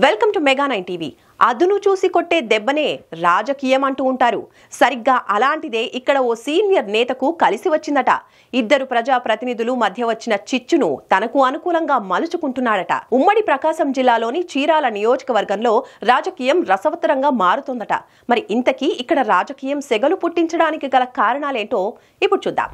Welcome to mega 9 TV. అదును చూసి కొట్టే దెబ్బనే రాజకీయం అంటూ ఉంటారు. సరిగ్గా అలాంటిదే ఇక్కడ ఓ సీనియర్ నేతకు కలిసి వచ్చిందట. ఇద్దరు ప్రజా ప్రతినిధులు మధ్య వచ్చిన చిచ్చును తనకు అనుకూలంగా మలుచుకుంటున్నాడట. ఉమ్మడి ప్రకాశం జిల్లాలోని చీరాల నియోజకవర్గంలో రాజకీయం రసవత్తరంగా మారుతోందట. మరి ఇంతకీ ఇక్కడ రాజకీయం సెగలు పుట్టించడానికి గల కారణాలేంటో ఇప్పుడు చూద్దాం.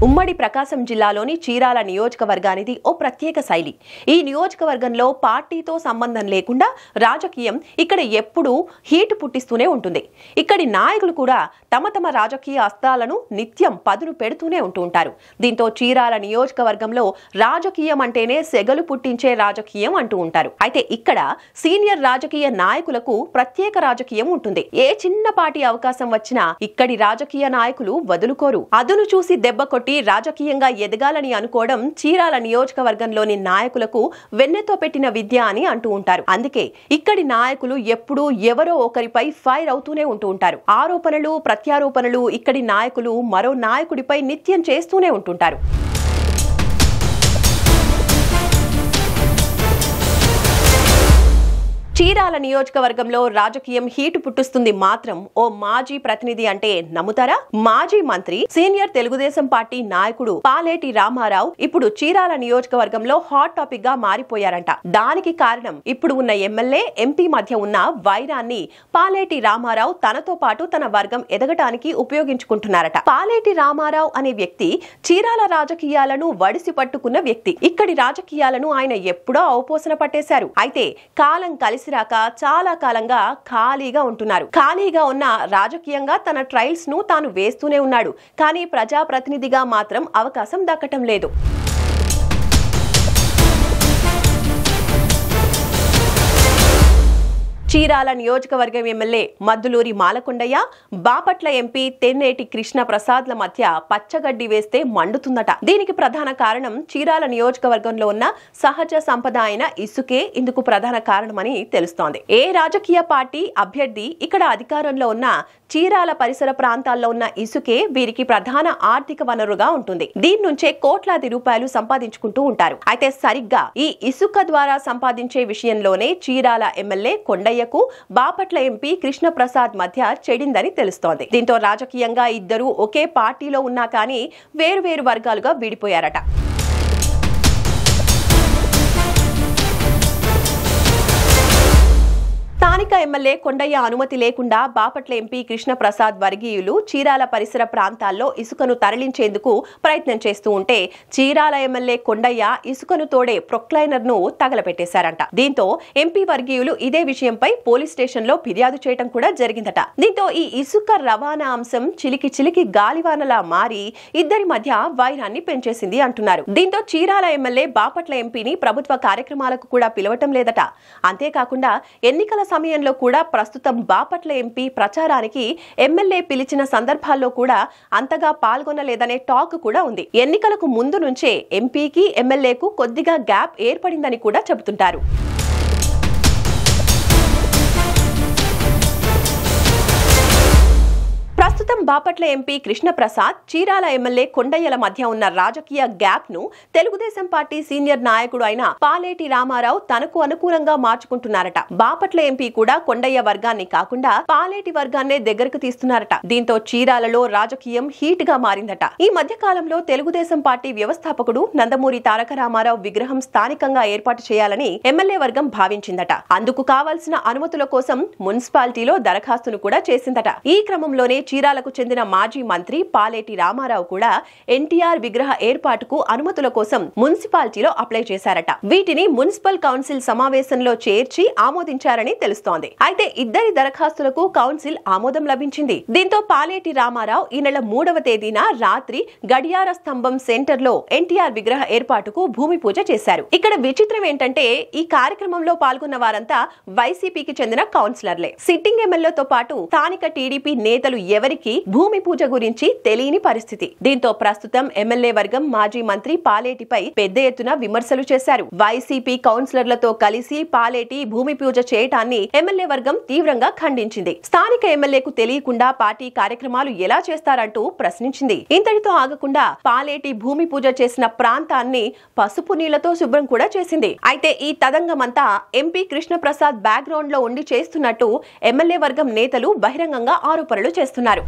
ఉమ్మడి ప్రకాశం జిల్లాలోని చీరాల నియోజకవర్గానిది ఓ ప్రత్యేక శైలి. ఈ నియోజకవర్గంలో పార్టీతో సంబంధం లేకుండా రాజకీయం ఇక్కడ ఎప్పుడూ హీటు పుట్టిస్తూనే ఉంటుంది. ఇక్కడి నాయకులు కూడా తమ తమ రాజకీయ అస్త్రాలను నిత్యం పదును పెడుతూనే ఉంటూ ఉంటారు. దీంతో చీరాల నియోజకవర్గంలో రాజకీయం అంటేనే సెగలు పుట్టించే రాజకీయం అంటూ ఉంటారు. అయితే ఇక్కడ సీనియర్ రాజకీయ నాయకులకు ప్రత్యేక రాజకీయం ఉంటుంది. ఏ చిన్నపాటి అవకాశం వచ్చినా ఇక్కడి రాజకీయ నాయకులు వదులుకోరు. అదును చూసి దెబ్బ కొట్టి రాజకీయంగా ఎదగాలని అనుకోవడం చీరాల నియోజకవర్గంలోని నాయకులకు వెన్నెతో పెట్టిన విద్య అని అంటూ ఉంటారు. అందుకే ఇక్కడి నాయకులు ఎప్పుడూ ఎవరో ఒకరిపై ఫైర్ అవుతూనే ఉంటూ ఉంటారు. ఆరోపణలు ప్రత్యారోపణలు ఇక్కడి నాయకులు మరో నాయకుడిపై నిత్యం చేస్తూనే ఉంటుంటారు. చీరాల నియోజకవర్గంలో రాజకీయం హీటు పుట్టిస్తుంది మాత్రం ఓ మాజీ ప్రతినిధి అంటే నమ్ముతారా? మాజీ మంత్రి, సీనియర్ తెలుగుదేశం పార్టీ నాయకుడు పాలేటి రామారావు ఇప్పుడు చీరాల నియోజకవర్గంలో హాట్ టాపిక్ గా మారిపోయారంట. దానికి కారణం ఇప్పుడు ఉన్న ఎమ్మెల్యే, ఎంపీ మధ్య ఉన్న వైరాన్ని పాలేటి రామారావు తనతో పాటు తన వర్గం ఎదగటానికి ఉపయోగించుకుంటున్నారట. పాలేటి రామారావు అనే వ్యక్తి చీరాల రాజకీయాలను వడిసి పట్టుకున్న వ్యక్తి. ఇక్కడి రాజకీయాలను ఆయన ఎప్పుడో అవపోసన పట్టేశారు. అయితే కాలం కలిసి రాక చాలా కాలంగా ఖాళీగా ఉంటున్నారు. ఖాళీగా ఉన్న రాజకీయంగా తన ట్రయల్స్ ను తాను వేస్తూనే ఉన్నాడు. కానీ ప్రజాప్రతినిధిగా మాత్రం అవకాశం దక్కటం లేదు. చీరాల నియోజకవర్గం ఎమ్మెల్యే మద్దులూరి మాలకొండయ్య, బాపట్ల ఎంపీ తెన్నేటి కృష్ణ ప్రసాద్ల మధ్య పచ్చగడ్డి వేస్తే మండుతుందట. దీనికి ప్రధాన కారణం చీరాల నియోజకవర్గంలో ఉన్న సహజ సంపద అయిన ఇసుకే ఇందుకు ప్రధాన కారణమని తెలుస్తోంది. ఏ రాజకీయ పార్టీ అభ్యర్థి ఇక్కడ అధికారంలో ఉన్న చీరాల పరిసర ప్రాంతాల్లో ఉన్న ఇసుకే వీరికి ప్రధాన ఆర్థిక వనరుగా ఉంటుంది. దీని నుంచే కోట్లాది రూపాయలు సంపాదించుకుంటూ ఉంటారు. అయితే సరిగ్గా ఈ ఇసుక ద్వారా సంపాదించే విషయంలోనే చీరాల ఎమ్మెల్యే కొండయ్యకు బాపట్ల ఎంపీ కృష్ణ ప్రసాద్ మధ్య చెడిందని తెలుస్తోంది. దీంతో రాజకీయంగా ఇద్దరు ఒకే పార్టీలో ఉన్నా కానీ వేరువేరు వర్గాలుగా విడిపోయారట. స్థానిక ఎమ్మెల్యే కొండయ్య అనుమతి లేకుండా బాపట్ల ఎంపీ కృష్ణ ప్రసాద్ వర్గీయులు చీరాల పరిసర ప్రాంతాల్లో ఇసుకను తరలించేందుకు ప్రయత్నం చేస్తూ ఉంటే చీరాల ఎమ్మెల్యే కొండయ్య ఇసుకను తోడే ప్రొక్లైనర్ ను తగలపెట్టేశారంట. దీంతో ఎంపీ వర్గీయులు ఇదే విషయంపై పోలీస్ స్టేషన్ లో ఫిర్యాదు చేయడం కూడా జరిగిందట. దీంతో ఈ ఇసుక రవాణా అంశం చిలికి చిలికి గాలివానలా మారి ఇద్దరి మధ్య వైరాన్ని పెంచేసింది అంటున్నారు. దీంతో చీరాల ఎమ్మెల్యే బాపట్ల ఎంపీని ప్రభుత్వ కార్యక్రమాలకు కూడా పిలవటం లేదట. అంతేకాకుండా ఎన్నికల సమయంలో కూడా ప్రస్తుతం బాపట్ల ఎంపీ ప్రచారానికి ఎమ్మెల్యే పిలిచిన సందర్భాల్లో కూడా అంతగా పాల్గొనలేదనే టాక్ కూడా ఉంది. ఎన్నికలకు ముందు నుంచే ఎంపీకి ఎమ్మెల్యేకు కొద్దిగా గ్యాప్ ఏర్పడిందని కూడా చెబుతుంటారు. ప్రస్తుతం బాపట్ల ఎంపీ కృష్ణ ప్రసాద్, చీరాల ఎమ్మెల్యే కొండయ్యల మధ్య ఉన్న రాజకీయ గ్యాప్ ను తెలుగుదేశం పార్టీ సీనియర్ నాయకుడు అయిన పాలేటి రామారావు తనకు అనుకూలంగా మార్చుకుంటున్నారట. బాపట్ల ఎంపీ కూడా కొండయ్య వర్గాన్ని కాకుండా పాలేటి వర్గాన్నే దగ్గరకు తీస్తున్నారట. దీంతో చీరాలలో రాజకీయం హీట్ గా మారిందట. ఈ మధ్య కాలంలో తెలుగుదేశం పార్టీ వ్యవస్థాపకుడు నందమూరి తారక రామారావు విగ్రహం స్థానికంగా ఏర్పాటు చేయాలని ఎమ్మెల్యే వర్గం భావించిందట. అందుకు కావాల్సిన అనుమతుల కోసం మున్సిపాలిటీలో దరఖాస్తును కూడా చేసిందట. ఈ క్రమంలోనే చీరాలకు చెందిన మాజీ మంత్రి పాలేటి రామారావు కూడా ఎన్టీఆర్ విగ్రహ ఏర్పాటుకు అనుమతుల కోసం మున్సిపాలిటీలో అప్లై చేశారట. వీటిని మున్సిపల్ కౌన్సిల్ సమావేశంలో చేర్చి ఆమోదించారని తెలుస్తోంది. అయితే ఇద్దరి దరఖాస్తులకు కౌన్సిల్ ఆమోదం లభించింది. దీంతో పాలేటి రామారావు ఈ నెల 3వ తేదీన రాత్రి గడియార స్తంభం సెంటర్ లో ఎన్టీఆర్ విగ్రహ ఏర్పాటుకు భూమి పూజ చేశారు. ఇక్కడ విచిత్రం ఏంటంటే ఈ కార్యక్రమంలో పాల్గొన్న వారంతా వైసీపీకి చెందిన కౌన్సిలర్లే. సిట్టింగ్ ఎమ్మెల్యేతో పాటు స్థానిక టీడీపీ నేతలు ఎవరికి భూమి పూజ గురించి తెలియని పరిస్థితి. దీంతో ప్రస్తుతం ఎమ్మెల్యే వర్గం మాజీ మంత్రి పాలేటిపై పెద్ద ఎత్తున విమర్శలు చేశారు. వైసీపీ కౌన్సిలర్లతో కలిసి పాలేటి భూమి పూజ చేయటాన్ని ఎమ్మెల్యే వర్గం తీవ్రంగా ఖండించింది. స్థానిక ఎమ్మెల్యేకు తెలియకుండా పార్టీ కార్యక్రమాలు ఎలా చేస్తారంటూ ప్రశ్నించింది. ఇంతటితో ఆగకుండా పాలేటి భూమి పూజ చేసిన ప్రాంతాన్ని పసుపు నీళ్లతో శుభ్రం కూడా చేసింది. అయితే ఈ తదంగమంతా ఎంపీ కృష్ణప్రసాద్ బ్యాక్గ్రౌండ్ లో ఉండి చేస్తున్నట్టు ఎమ్మెల్యే వర్గం నేతలు బహిరంగంగా ఆరోపణలు చేస్తున్నారు.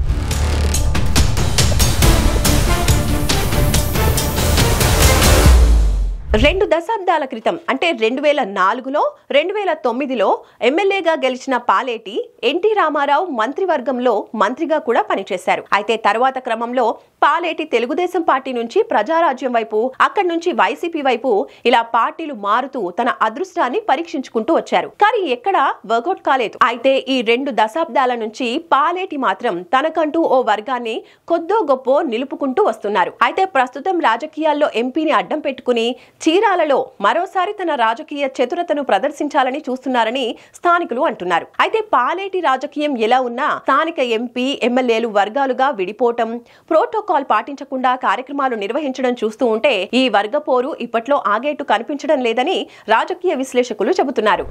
2 దశాబ్దాల క్రితం అంటే 2004లో 2009లో ఎమ్మెల్యేగా గెలిచిన పాలేటి ఎన్టీ రామారావు మంత్రివర్గంలో మంత్రిగా కూడా పనిచేశారు. అయితే తర్వాత క్రమంలో పాలేటి తెలుగుదేశం పార్టీ నుంచి ప్రజారాజ్యం వైపు, అక్కడి నుంచి వైసీపీ వైపు ఇలా పార్టీలు మారుతూ తన అదృష్టాన్ని పరీక్షించుకుంటూ వచ్చారు. కానీ ఎక్కడా వర్కౌట్ కాలేదు. అయితే ఈ 2 దశాబ్దాల నుంచి పాలేటి మాత్రం తనకంటూ ఓ వర్గాన్ని కొద్దో గొప్పో నిలుపుకుంటూ వస్తున్నారు. అయితే ప్రస్తుతం రాజకీయాల్లో ఎంపీని అడ్డం పెట్టుకుని చీరాలలో మరోసారి తన రాజకీయ చతురతను ప్రదర్శించాలని చూస్తున్నారని స్థానికులు అంటున్నారు. అయితే పాలేటి రాజకీయం ఎలా ఉన్నా స్థానిక ఎంపీ ఎమ్మెల్యేలు వర్గాలుగా విడిపోవటం, ప్రోటోకాల్ పాటించకుండా కార్యక్రమాలు నిర్వహించడం చూస్తూ ఉంటే ఈ వర్గ పోరు ఇప్పట్లో ఆగేట్టు కనిపించడం లేదని రాజకీయ విశ్లేషకులు చెబుతున్నారు.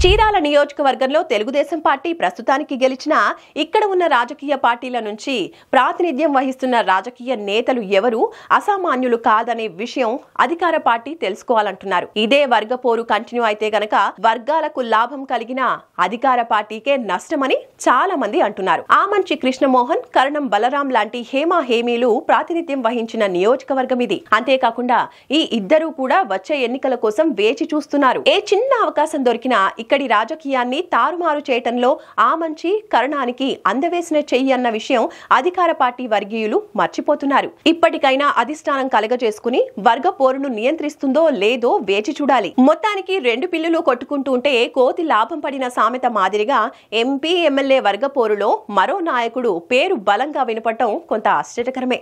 చీరాల నియోజకవర్గంలో తెలుగుదేశం పార్టీ ప్రస్తుతానికి గెలిచినా ఇక్కడ ఉన్న రాజకీయ పార్టీల నుంచి ప్రాతినిధ్యం వహిస్తున్న రాజకీయ నేతలు ఎవరు అసామాన్యులు కాదనే విషయం అధికార పార్టీ తెలుసుకోవాలంటున్నారు. ఇదే వర్గ పోరు కంటిన్యూ అయితే గనక వర్గాలకు లాభం కలిగిన అధికార పార్టీకే నష్టమని చాలా మంది అంటున్నారు. ఆమంచి కృష్ణమోహన్, కరణం బలరాం లాంటి హేమా హేమీలు ప్రాతినిధ్యం వహించిన నియోజకవర్గం ఇది. అంతేకాకుండా ఈ ఇద్దరూ కూడా వచ్చే ఎన్నికల కోసం వేచి చూస్తున్నారు. ఏ చిన్న అవకాశం దొరికినా ఇక్కడి రాజకీయాన్ని తారుమారు చేయటంలో ఆమంచి కరణానికి అందవేసిన చెయ్యి అన్న విషయం అధికార పార్టీ వర్గీయులు మర్చిపోతున్నారు. ఇప్పటికైనా అధిష్టానం కలగజేసుకుని వర్గ పోరును నియంత్రిస్తుందో లేదో వేచి చూడాలి. మొత్తానికి 2 పిల్లులు కొట్టుకుంటూ ఉంటే కోతి లాభం పడిన సామెత మాదిరిగా ఎంపీ ఎమ్మెల్యే వర్గ పోరులో మరో నాయకుడు పేరు బలంగా వినపడటం కొంత ఆశ్చర్యకరమే.